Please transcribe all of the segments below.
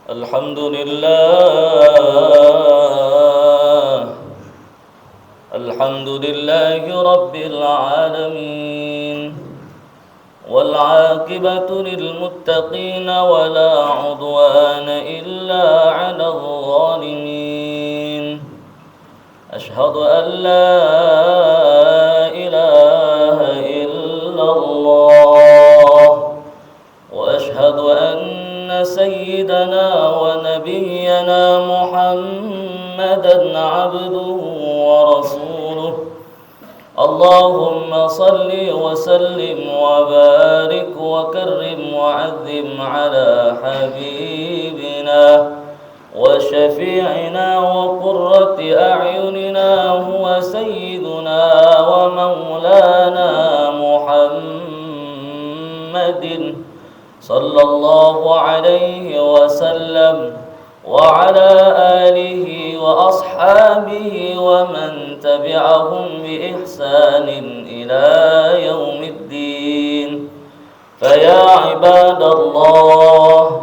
الحمد لله الحمد لله رب العالمين والعاقبة للمتقين ولا عدوان إلا على الظالمين أشهد أن لا إله إلا الله وأشهد أن سيدنا ونبينا محمدا عبده ورسوله اللهم صل وسلم وبارك وكرم وعظم على حبيبنا وشفيعنا وقرة أعيننا هو سيدنا ومولانا محمد صلى الله عليه وسلم وعلى آله وأصحابه ومن تبعهم بإحسان إلى يوم الدين فيا عباد الله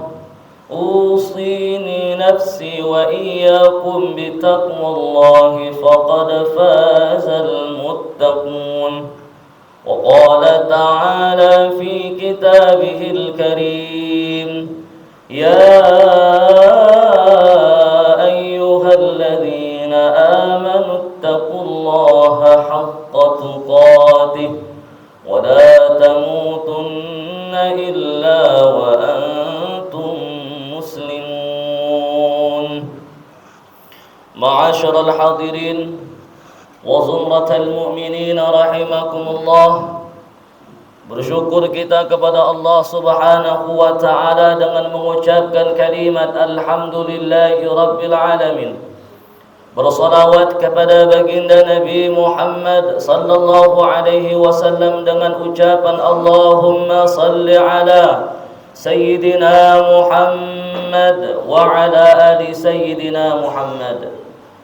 أوصيني نفسي وإياكم بتقوى الله فقد فاز المتقون وقال تعالى في كتابه الكريم يا أيها الذين آمنوا اتقوا الله حق تقاته ولا تموتن إلا وأنتم مسلمون معاشر الحاضرين وزمرة المؤمinin rahimakumullah. Bersyukur kita kepada Allah Subhanahu wa taala dengan mengucapkan kalimat alhamdulillahi rabbil alamin. Bersalawat kepada baginda Nabi Muhammad sallallahu alaihi wasallam dengan ucapan Allahumma salli ala sayyidina Muhammad wa ala ali sayyidina Muhammad.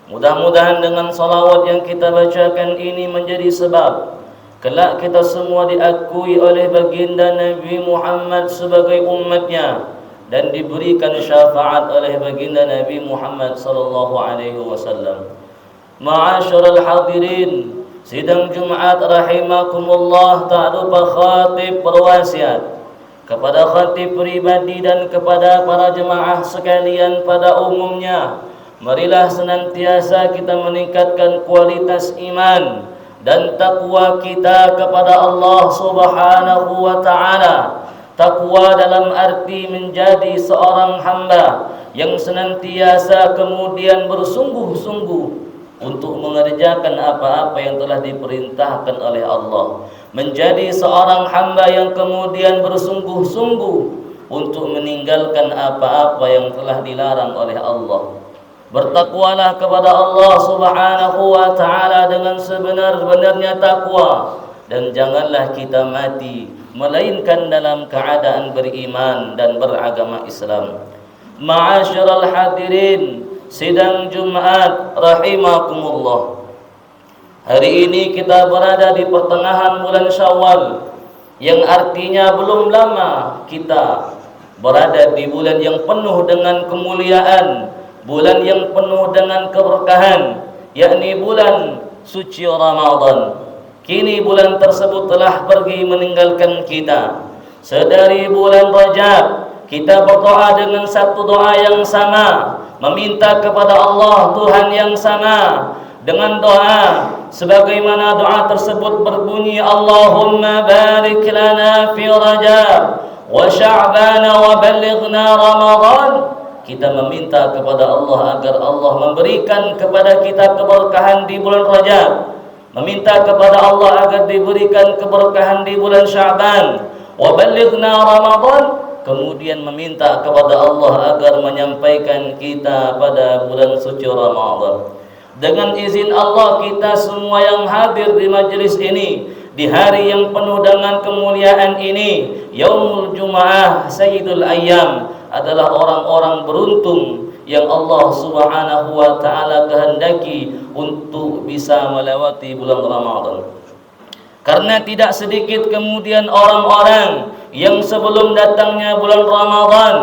Mudah-mudahan dengan salawat yang kita bacakan ini menjadi sebab kelak kita semua diakui oleh baginda Nabi Muhammad sebagai umatnya dan diberikan syafaat oleh baginda Nabi Muhammad sallallahu alaihi wasallam. Ma'asyiral hadirin, sidang Jumat rahimakumullah, tak lupa khatib berwasiat kepada khatib pribadi dan kepada para jemaah sekalian pada umumnya. Marilah senantiasa kita meningkatkan kualitas iman dan takwa kita kepada Allah Subhanahu wa taala. Takwa dalam arti menjadi seorang hamba yang senantiasa kemudian bersungguh-sungguh untuk mengerjakan apa-apa yang telah diperintahkan oleh Allah. Menjadi seorang hamba yang kemudian bersungguh-sungguh untuk meninggalkan apa-apa yang telah dilarang oleh Allah. Bertakwalah kepada Allah Subhanahu wa taala dengan sebenar-benarnya takwa dan janganlah kita mati melainkan dalam keadaan beriman dan beragama Islam. Ma'asyiral hadirin, sidang Jumat rahimakumullah. Hari ini kita berada di pertengahan bulan Syawal, yang artinya belum lama kita berada di bulan yang penuh dengan kemuliaan, bulan yang penuh dengan keberkahan, yakni bulan suci Ramadan. Kini bulan tersebut telah pergi meninggalkan kita. Sedari bulan Rajab kita berdoa dengan satu doa yang sama, meminta kepada Allah Tuhan yang sama dengan doa sebagaimana doa tersebut berbunyi, Allahumma barik lana fi Rajab wa Sya'ban wa ballighna Ramadan. Kita meminta kepada Allah agar Allah memberikan kepada kita keberkahan di bulan Rajab, meminta kepada Allah agar diberikan keberkahan di bulan Sya'ban, wa ballighna Ramadan, kemudian meminta kepada Allah agar menyampaikan kita pada bulan suci Ramadan. Dengan izin Allah, kita semua yang hadir di majelis ini di hari yang penuh dengan kemuliaan ini, Yaumul Jumu'ah Sayyidul Ayyam, adalah orang-orang beruntung yang Allah Subhanahu wa taala kehendaki untuk bisa melewati bulan Ramadan. Karena tidak sedikit kemudian orang-orang yang sebelum datangnya bulan Ramadan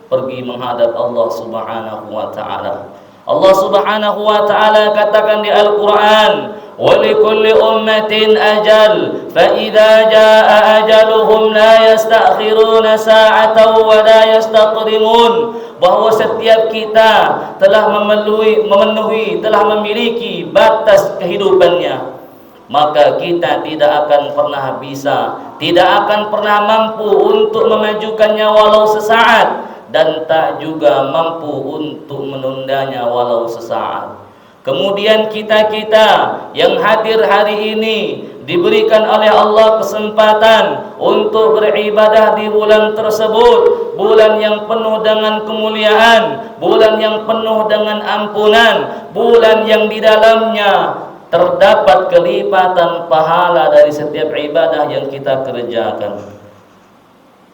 pergi menghadap Allah Subhanahu wa taala. Allah Subhanahu wa taala katakan di Al-Qur'an, "Wa likulli ummatin ajal, fa idza jaa ajaluhum la yastakhiruna sa'atan wa la yastaqdimun." Bahwa setiap kita telah memenuhi, telah memiliki batas kehidupannya, maka kita tidak akan pernah bisa, tidak akan pernah mampu untuk memajukannya walau sesaat, dan tak juga mampu untuk menundanya walau sesaat. Kemudian kita-kita yang hadir hari ini diberikan oleh Allah kesempatan untuk beribadah di bulan tersebut, bulan yang penuh dengan kemuliaan, bulan yang penuh dengan ampunan, bulan yang di dalamnya terdapat kelipatan pahala dari setiap ibadah yang kita kerjakan.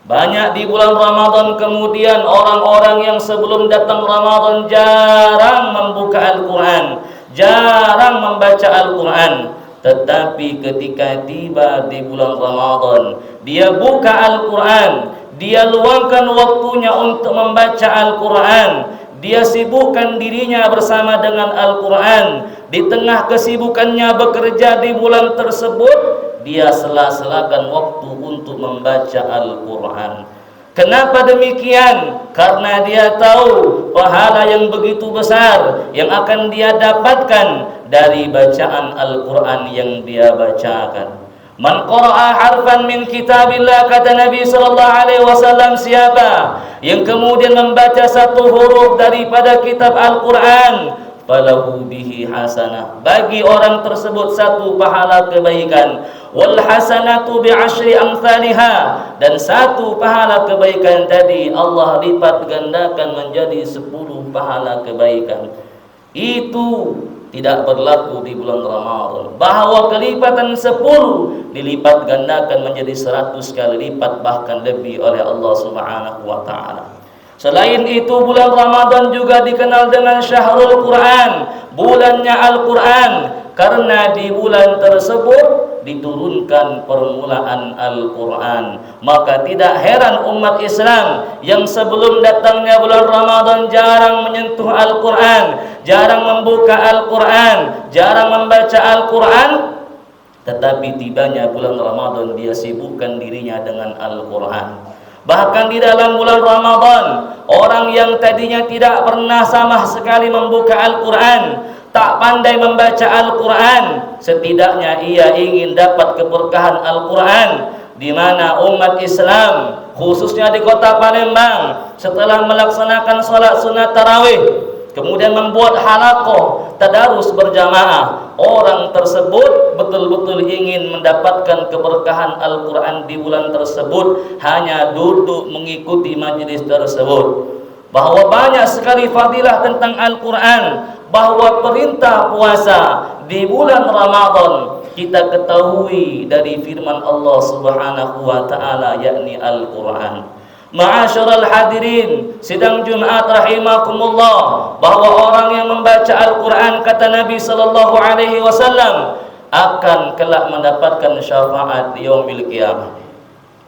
Banyak di bulan Ramadan kemudian orang-orang yang sebelum datang Ramadan jarang membuka Al-Quran, jarang membaca Al-Quran. Tetapi ketika tiba di bulan Ramadan, dia buka Al-Quran, dia luangkan waktunya untuk membaca Al-Quran, dia sibukkan dirinya bersama dengan Al-Quran. Di tengah kesibukannya bekerja di bulan tersebut, dia sela-selakan waktu untuk membaca Al-Quran. Kenapa demikian? Karena dia tahu pahala yang begitu besar yang akan dia dapatkan dari bacaan Al-Quran yang dia bacakan. Man qara'a harfan min kitabillah, kata Nabi sallallahu alaihi wasallam, siapa yang kemudian membaca satu huruf daripada kitab Al-Quran, falahu bihi hasanah, bagi orang tersebut satu pahala kebaikan. Wal hasanatu bi asyri amsalha, dan satu pahala kebaikan tadi Allah lipat gandakan menjadi 10 pahala kebaikan. Itu tidak berlaku di bulan Ramadan, bahwa kelipatan 10 dilipat gandakan menjadi 100 kali lipat, bahkan lebih oleh Allah Subhanahu wa taala. Selain itu, bulan Ramadan juga dikenal dengan Syahrul Quran, bulannya Al-Quran, karena di bulan tersebut diturunkan permulaan Al-Quran. Maka tidak heran umat Islam yang sebelum datangnya bulan Ramadan jarang menyentuh Al-Quran, jarang membuka Al-Quran, jarang membaca Al-Quran, tetapi tibanya bulan Ramadan dia sibukkan dirinya dengan Al-Quran. Bahkan di dalam bulan Ramadan, orang yang tadinya tidak pernah sama sekali membuka Al-Quran, tak pandai membaca Al-Quran, setidaknya ia ingin dapat keberkahan Al-Quran, di mana umat Islam khususnya di kota Palembang setelah melaksanakan salat sunat tarawih, kemudian membuat halaqah tadarus berjamaah, orang tersebut betul-betul ingin mendapatkan keberkahan Al-Quran di bulan tersebut, hanya duduk mengikuti majelis tersebut. Bahwa banyak sekali fadilah tentang Al-Quran, bahwa perintah puasa di bulan Ramadan kita ketahui dari firman Allah Subhanahu wa taala, yakni Al-Quran. Ma'asyiral hadirin sidang Jumat rahimakumullah, bahwa orang yang membaca Al-Quran, kata Nabi sallallahu alaihi wasallam, akan kelak mendapatkan syafaat di yaumil qiyamah.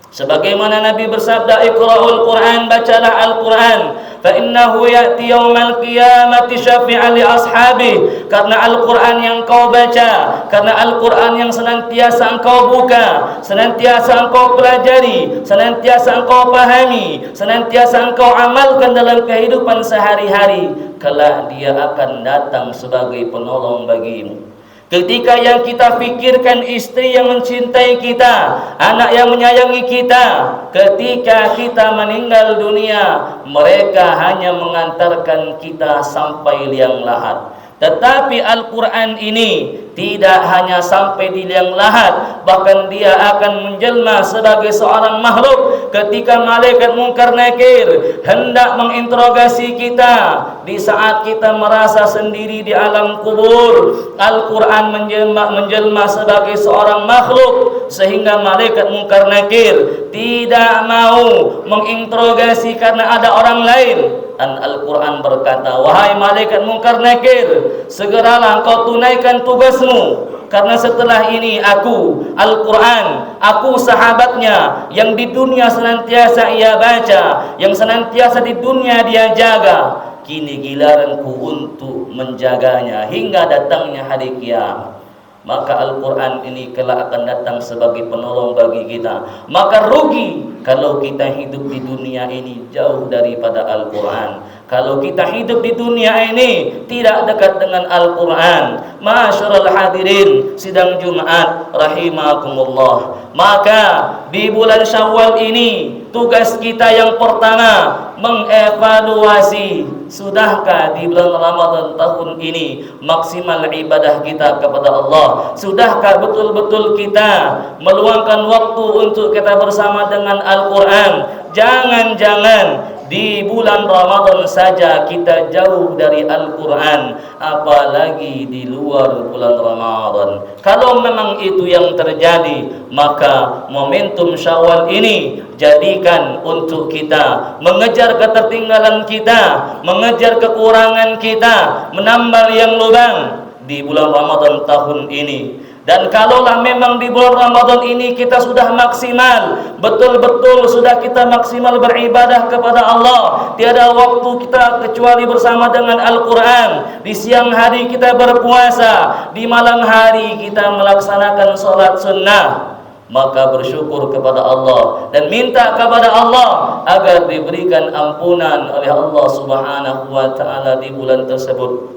Sebagaimana Nabi bersabda, "Iqra'ul Quran", bacalah Al-Quran, fa innahu ya'ti yaumal qiyamati syafi'an li ashabi, karena Al-Quran yang kau baca, karena Al-Quran yang senantiasa engkau buka, senantiasa engkau pelajari, senantiasa engkau pahami, senantiasa engkau amalkan dalam kehidupan sehari-hari, kelak dia akan datang sebagai penolong bagimu. Ketika yang kita pikirkan istri yang mencintai kita, anak yang menyayangi kita, ketika kita meninggal dunia, mereka hanya mengantarkan kita sampai liang lahat. Tetapi Al-Quran ini tidak hanya sampai di liang lahat, bahkan dia akan menjelma sebagai seorang makhluk ketika malaikat Munkar Nakir hendak menginterogasi kita di saat kita merasa sendiri di alam kubur. Al-Quran menjelma sebagai seorang makhluk sehingga malaikat Munkar Nakir tidak mau menginterogasi karena ada orang lain. Dan Al-Quran berkata, "Wahai malaikat Munkar Nakir, segeralah engkau tunaikan tugasmu bertemu. Karena setelah ini aku, Al-Quran, aku sahabatnya yang di dunia senantiasa ia baca, yang senantiasa di dunia dia jaga. Kini giliranku untuk menjaganya hingga datangnya hari kiamat. Maka Al-Quran ini kelak akan datang sebagai penolong bagi kita. Maka rugi kalau kita hidup di dunia ini jauh daripada Al-Quran. Kalau kita hidup di dunia ini tidak dekat dengan Al-Quran. Ma'asyiral hadirin sidang Jumat rahimakumullah. Maka di bulan Syawal ini tugas kita yang pertama mengevaluasi, sudahkah di bulan Ramadan tahun ini maksimal ibadah kita kepada Allah? Sudahkah betul-betul kita meluangkan waktu untuk kita bersama dengan Al-Quran? Jangan-jangan di bulan Ramadan saja kita jauh dari Al-Quran, apalagi di luar bulan Ramadan. Kalau memang itu yang terjadi, maka momentum Syawal ini jadikan untuk kita mengejar ketertinggalan kita, mengejar kekurangan kita, menambal yang lubang di bulan Ramadan tahun ini. Dan kalaulah memang di bulan Ramadan ini kita sudah maksimal, betul-betul sudah kita maksimal beribadah kepada Allah, tiada waktu kita kecuali bersama dengan Al-Quran. Di siang hari kita berpuasa, di malam hari kita melaksanakan sholat sunnah. Maka bersyukur kepada Allah dan minta kepada Allah agar diberikan ampunan oleh Allah Subhanahu wa taala di bulan tersebut.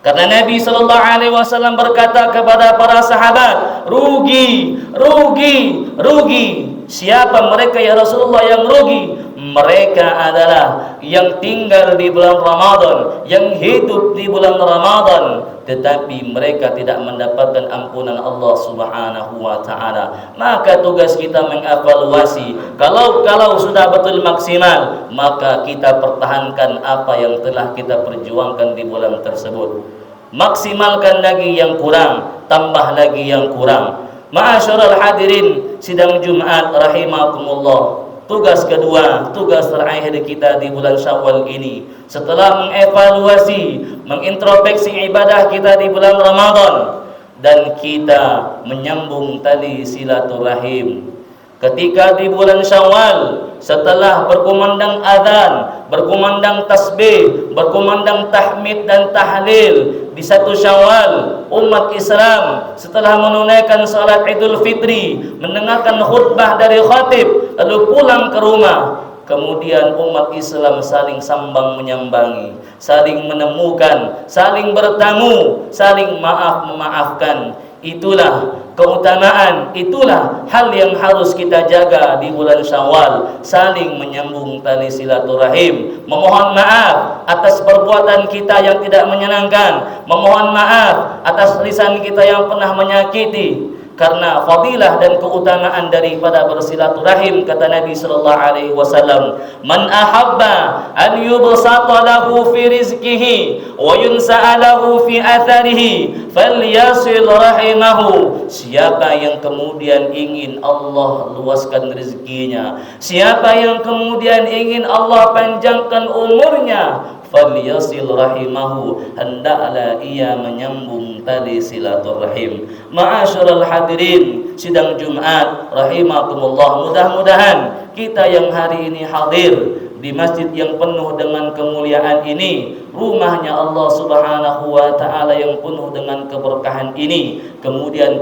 Karena Nabi sallallahu alaihi wasallam berkata kepada para sahabat, rugi, rugi, rugi. Siapa mereka ya Rasulullah yang rugi? Mereka adalah yang tinggal di bulan Ramadan, yang hidup di bulan Ramadan, tetapi mereka tidak mendapatkan ampunan Allah Subhanahu wa taala. Maka tugas kita mengevaluasi. Kalau sudah betul maksimal, maka kita pertahankan apa yang telah kita perjuangkan di bulan tersebut. Maksimalkan lagi yang kurang, tambah lagi yang kurang. Ma'asyiral hadirin sidang Jumat rahimakumullah. Tugas kedua, tugas terakhir kita di bulan Syawal ini, setelah mengevaluasi, mengintrospeksi ibadah kita di bulan Ramadan, dan kita menyambung tali silaturahim. Ketika di bulan Syawal, setelah berkumandang azan, berkumandang tasbih, berkumandang tahmid dan tahlil, di 1 Syawal umat Islam setelah menunaikan salat Idul Fitri, mendengarkan khutbah dari khatib, lalu pulang ke rumah. Kemudian umat Islam saling sambang menyambangi, saling menemukan, saling bertamu, saling memaafkan. Itulah keutamaan, itulah hal yang harus kita jaga di bulan Syawal. Saling menyambung tali silaturahim, memohon maaf atas perbuatan kita yang tidak menyenangkan, memohon maaf atas lisan kita yang pernah menyakiti. Karena fadilah dan keutamaan daripada bersilaturahim, kata Nabi sallallahu alaihi wasallam, man ahabba an yubsata lahu fi rizqihi wa yunsa'a lahu fi atharihi falyasil rahimahu. Siapa yang kemudian ingin Allah luaskan rezekinya, siapa yang kemudian ingin Allah panjangkan umurnya, falyasil rahimahu, hendaklah ia menyambung tali silaturahim. Ma'asyiral hadirin sidang Jumat rahimakumullah, mudah-mudahan kita yang hari ini hadir di masjid yang penuh dengan kemuliaan ini, rumahnya Allah Subhanahu wa taala yang penuh dengan keberkahan ini, kemudian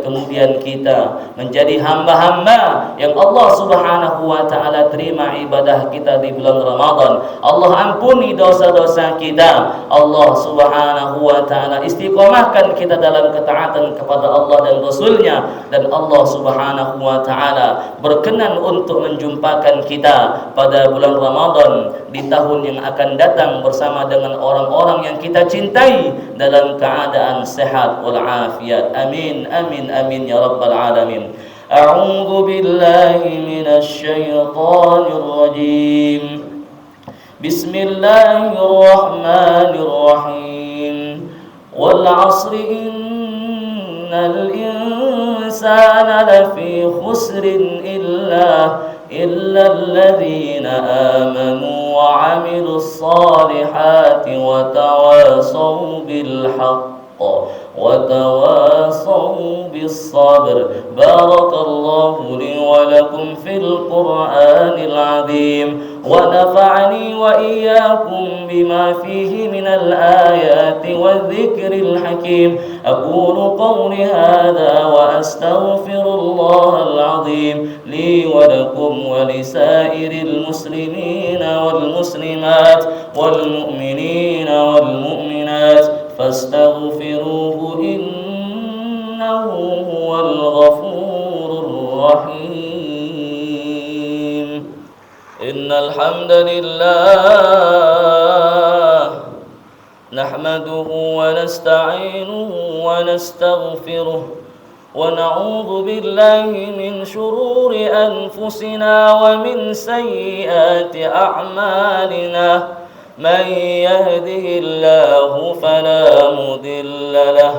kita menjadi hamba-hamba yang Allah Subhanahu wa taala terima ibadah kita di bulan Ramadan. Allah ampuni dosa-dosa kita. Allah Subhanahu wa taala istiqomahkan kita dalam ketaatan kepada Allah dan Rasulnya, dan Allah Subhanahu wa taala berkenan untuk menjumpakan kita pada bulan Ramadan di tahun yang akan datang bersama dengan orang-orang yang kita cintai dalam keadaan sehat wal afiat. Amin amin amin ya rabbal alamin. A'udzu billahi minasy syaithanir rajim. Bismillahirrahmanirrahim. Wal 'asri innal insana lafi khusrin illa alladhina amanu wa 'amilus salihati wa tawasaw bil haqq وتواصوا بالصبر. بارك الله لي ولكم في القرآن العظيم، ونفعني وإياكم بما فيه من الآيات والذكر الحكيم. أقول قولي هذا وأستغفر الله العظيم لي ولكم ولسائر المسلمين والمسلمات والمؤمنين والمؤمنات، فاستغفروه إنه هو الغفور الرحيم. إن الحمد لله نحمده ونستعينه ونستغفره، ونعوذ بالله من شرور أنفسنا ومن سيئات أعمالنا. من يهده الله فلا مضل له،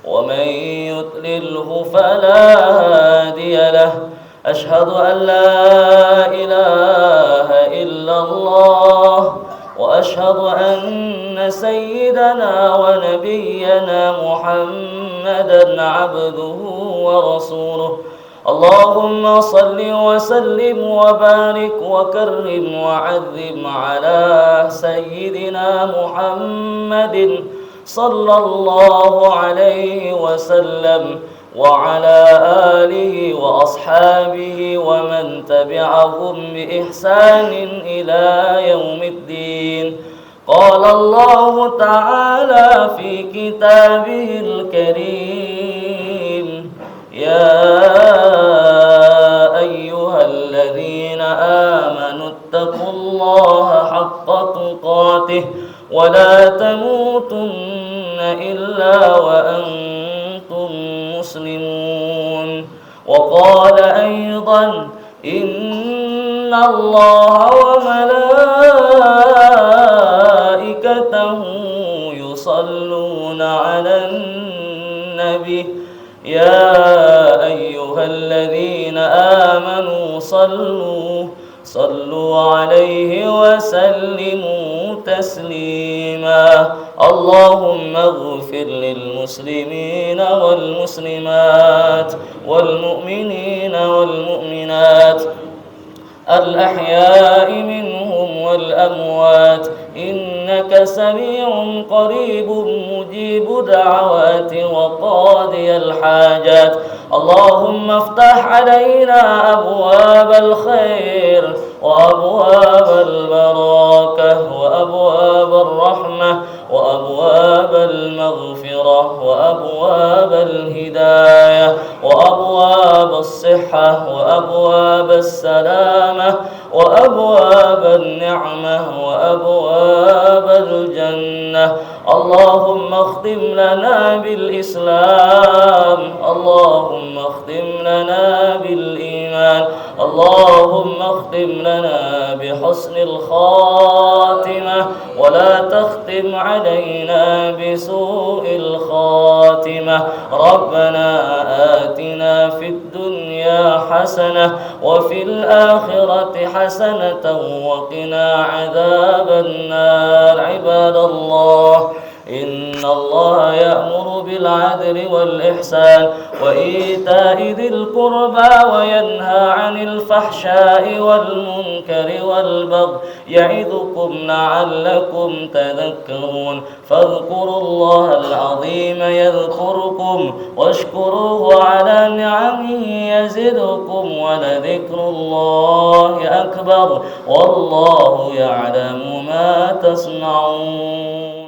ومن يضلله فلا هادي له. أشهد أن لا إله إلا الله، وأشهد أن سيدنا ونبينا محمدا عبده ورسوله. اللهم صل وسلم وبارك وكرم وعظم على سيدنا محمد صلى الله عليه وسلم، وعلى آله وأصحابه ومن تبعهم بإحسان إلى يوم الدين. قال الله تعالى في كتابه الكريم: يا أيها الذين آمنوا اتقوا الله حق تقاته ولا تموتن إلا وأنتم مسلمون. وقال أيضا: إن الله وملائكته يصلون على النبي يا أيها الذين آمنوا صلوا عليه وسلموا تسليما. اللهم اغفر للمسلمين والمسلمات والمؤمنين والمؤمنات الأحياء منهم والأموات، إنك سميع قريب مجيب دعوات وقاضي الحاجات. اللهم افتح علينا أبواب الخير وأبواب البركة وأبواب الرحمة وأبواب المغفرة وأبواب الهداية وأبواب الصحة وأبواب السلامة وأبواب النعمة وأبواب الجنة. اللهم اختم لنا بالإسلام، اللهم اختم لنا بالإيمان، اللهم اختم لنا بحسن الخاتمة، ولا تختم علينا بسوء الخاتمة. ربنا آتنا في الدنيا حسنة وفي الآخرة حسنة وقنا عذاب النار. عباد الله، إن الله يأمر بالعدل والإحسان وإيتاء ذي القربى وينهى عن الفحشاء والمنكر والبغي يعظكم لعلكم تذكرون. فاذكروا الله العظيم يذكركم واشكروه على نعمه يزدكم ولذكر الله أكبر والله يعلم ما تصنعون.